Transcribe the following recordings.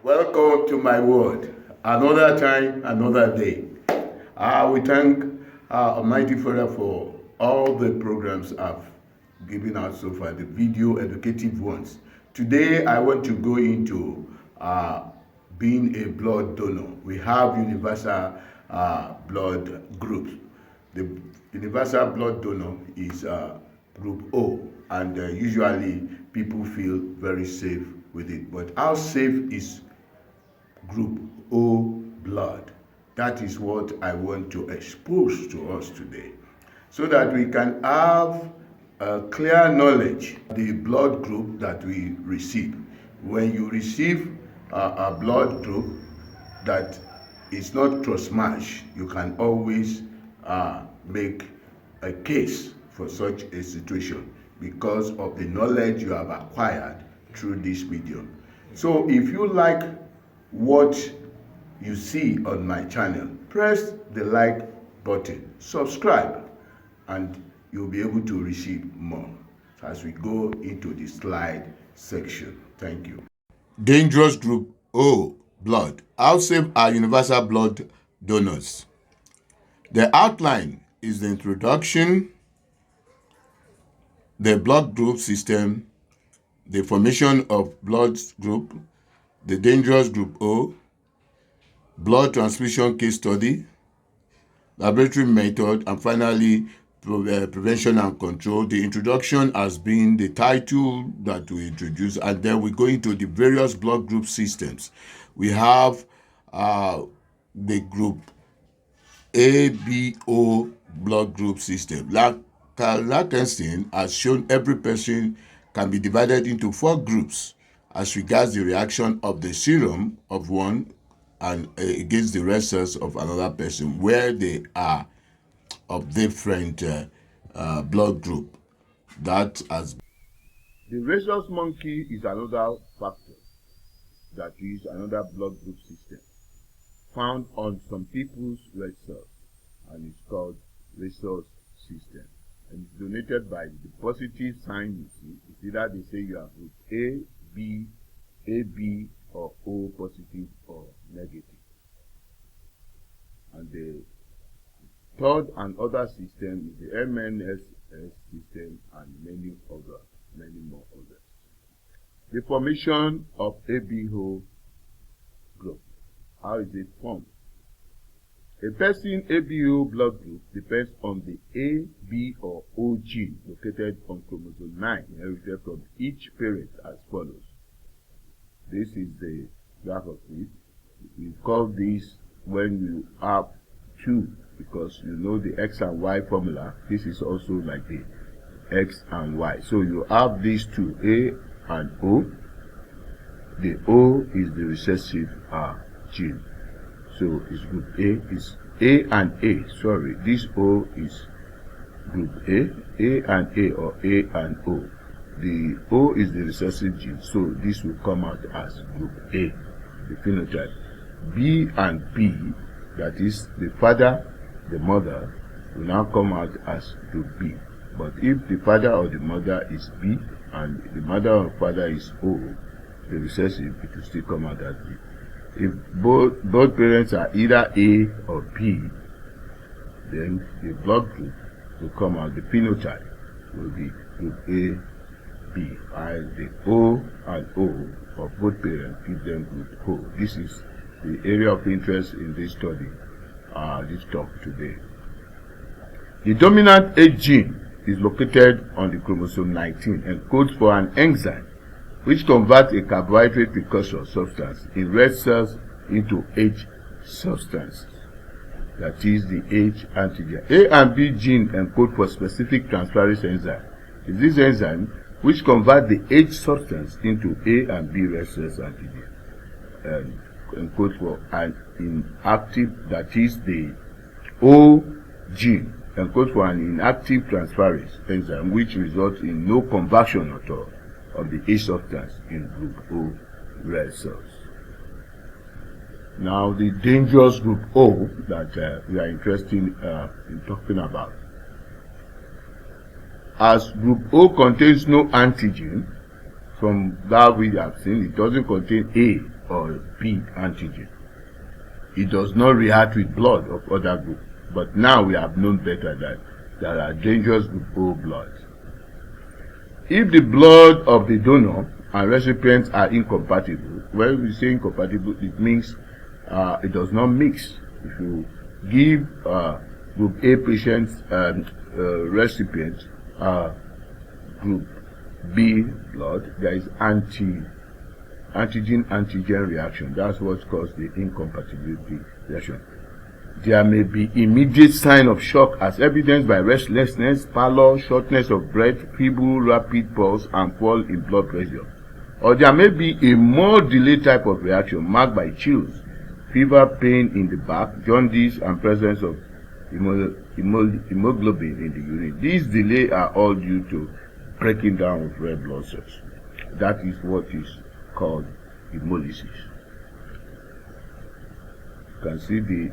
Welcome to my world. Another time, another day. We thank Almighty Father for all the programs I've given out so far, the video educative ones. Today, I want to go into being a blood donor. We have universal blood groups. The universal blood donor is group O, and usually people feel very safe with it. But how safe is group O blood? That is what I want to expose to us today, so that we can have a clear knowledge the blood group that we receive. When you receive a blood group that is not cross match, you can always make a case for such a situation because of the knowledge you have acquired through this video. So if you like what you see on my channel, press the like button, subscribe, and you'll be able to receive more as we go into the slide section. Thank you. Dangerous group O blood. How safe are universal blood donors? The outline is the introduction, the blood group system, the formation of blood group, the dangerous group O, blood transfusion case study, laboratory method, and finally prevention and control. The introduction has been the title that we introduce, and then we go into the various blood group systems. We have the group ABO blood group system. Like Lakenstein has shown, every person can be divided into 4 groups as regards the reaction of the serum of one and against the red cells of another person, where they are of different blood group. That has the rhesus monkey is another factor that is another blood group system found on some people's red cells, and it's called rhesus system, and it's donated by the positive sign you see. It's either they say you are group A, B, AB, or O positive or negative. And the third and other system is the MNSS system, and many more others. The formation of ABO group. How is it formed? A person ABO blood group depends on the A, B, or O gene located on chromosome 9 inherited from each parent as follows. This is the graph of it. We call this when you have 2, because you know the X and Y formula. This is also like the X and Y. So you have these 2, A and O. The O is the recessive gene. So it's group A, is A and A. Sorry, this O is group A and A, or A and O. The O is the recessive gene, so this will come out as group A, the phenotype. B and B, that is the father, the mother, will now come out as group B. But if the father or the mother is B and the mother or father is O, the recessive, it will still come out as B. If both parents are either A or B, then the blood group will come out, the phenotype will be group A, B, and the O and O of both parents give them group O. This is the area of interest in this study, this talk today. The dominant A gene is located on the chromosome 19 and codes for an enzyme which converts a carbohydrate precursor substance in red cells into H substance, that is the H antigen. A and B gene encode for specific transferase enzyme. Is this enzyme which converts the H substance into A and B red cells antigen, and encode for an inactive, that is the O gene encodes for an inactive transferase enzyme which results in no conversion at all of the H substance in group O red cells. Now the dangerous group O that we are interested in talking about. As group O contains no antigen, from that we have seen, it doesn't contain A or B antigen. It does not react with blood of other group. But now we have known better that there are dangerous group O blood. If the blood of the donor and recipients are incompatible, when we say incompatible, it means it does not mix. If you give group A patients recipient group B blood, there is antigen-antigen reaction. That's what causes the incompatibility reaction. There may be immediate sign of shock as evidenced by restlessness, pallor, shortness of breath, feeble, rapid pulse, and fall in blood pressure. Or there may be a more delayed type of reaction marked by chills, fever, pain in the back, jaundice, and presence of haemoglobin in the urine. These delays are all due to breaking down of red blood cells. That is what is called hemolysis. You can see the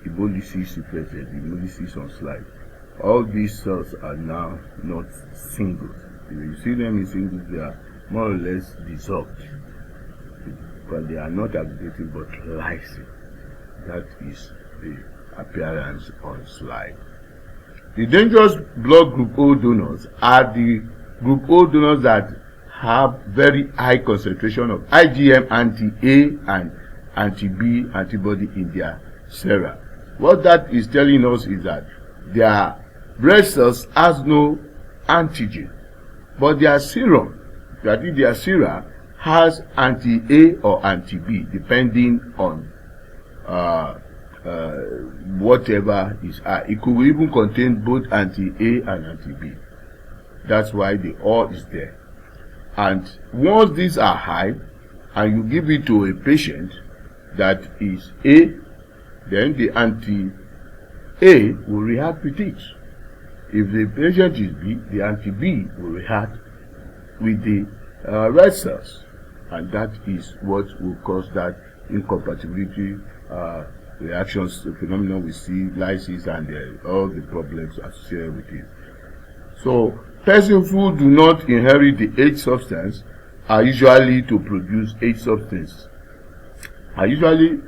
hemolysis effect, the hemolysis on slide. All these cells are now not singles. If you see them in singles, they are more or less dissolved. But they are not aggregating but lysing. That is the appearance on slide. The dangerous blood group O donors are the group O donors that have very high concentration of IgM anti-A and anti-B antibody in their sera. What that is telling us is that their red cells has no antigen, but their serum, that is their sera, has anti-A or anti-B depending on whatever is it could even contain both anti-A and anti-B. That's why the all is there. And once these are high, and you give it to a patient that is A, then the anti-A will react with it. If the patient is B, the anti-B will react with the red cells. And that is what will cause that incompatibility reactions, the phenomenon we see, lysis, and all the problems associated with it. So, persons who do not inherit the H substance are usually to produce H substance, are usually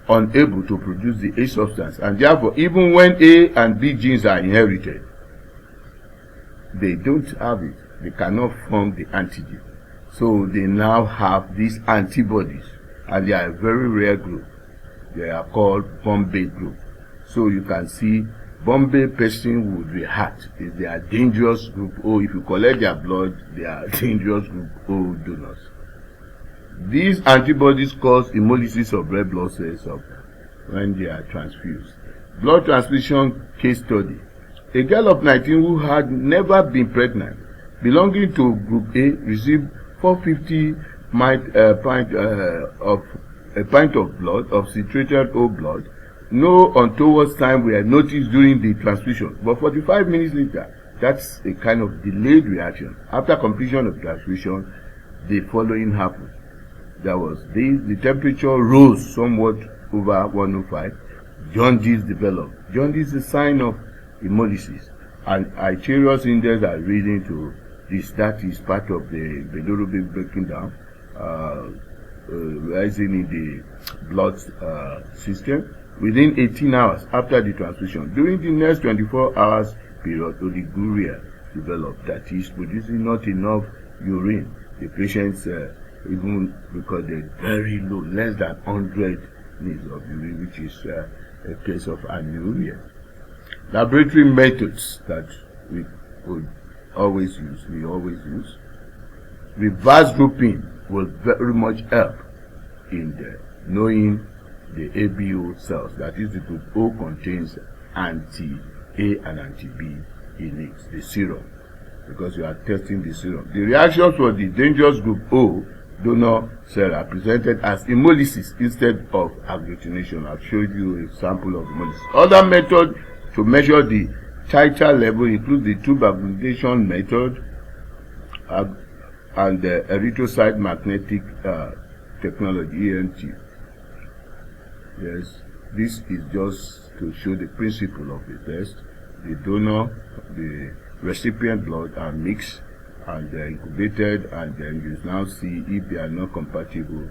unable to produce the H substance, and therefore, even when A and B genes are inherited, they don't have it. They cannot form the antigen. So they now have these antibodies, and they are a very rare group. They are called Bombay group. So you can see Bombay person would react if they are dangerous group O. If you collect their blood, they are dangerous group O donors. These antibodies cause hemolysis of red blood cells when they are transfused. Blood transfusion case study. A girl of 19 who had never been pregnant, belonging to group A, received 450 pint of blood of citrated O blood. No untoward signs were noticed during the transfusion, but 45 minutes later, that's a kind of delayed reaction. After completion of transfusion, the following happened. There was the temperature rose somewhat over 105. Jaundice developed. Jaundice is a sign of hemolysis, and arterial index are reading to this. That is part of the bilirubin breaking down, rising in the blood system within 18 hours after the transfusion. During the next 24 hours period, oliguria developed, that is producing not enough urine. The patients even recorded very low, less than 100 mils of urine, which is a case of anuria. Laboratory methods that we always use. Reverse grouping will very much help in knowing the ABO cells. That is, the group O contains anti-A and anti-B in it, the serum, because you are testing the serum. The reactions for the dangerous group O donor cell are presented as hemolysis instead of agglutination. I've showed you a sample of hemolysis. Other methods to measure the titer level include the tube agglutination method and the erythrocyte magnetic technology, ENT. Yes, this is just to show the principle of the test. The donor, the recipient blood are mixed and they are incubated, and then you now see if they are not compatible,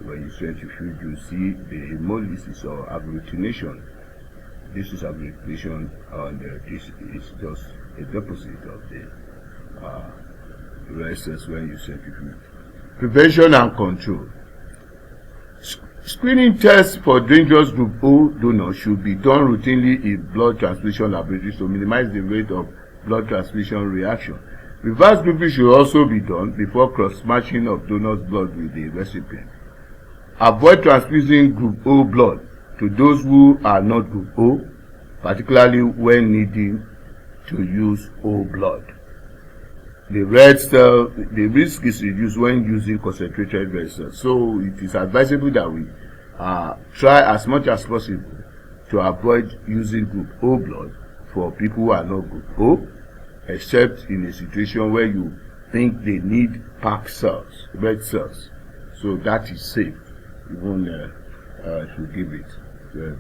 when you centrifuge, you see the hemolysis or agglutination. This is agglutination, and this is just a deposit of the red cells when you centrifuge. Prevention and control. Screening tests for dangerous group O donors should be done routinely in blood transfusion laboratories to minimize the rate of blood transfusion reaction. Reverse grouping should also be done before cross-matching of donor's blood with the recipient. Avoid transfusing group O blood to those who are not group O, particularly when needing to use O blood. The risk is reduced when using concentrated red cells. So it is advisable that we try as much as possible to avoid using group O blood for people who are not group O, except in a situation where you think they need packed cells, red cells. So that is safe, even if you give it.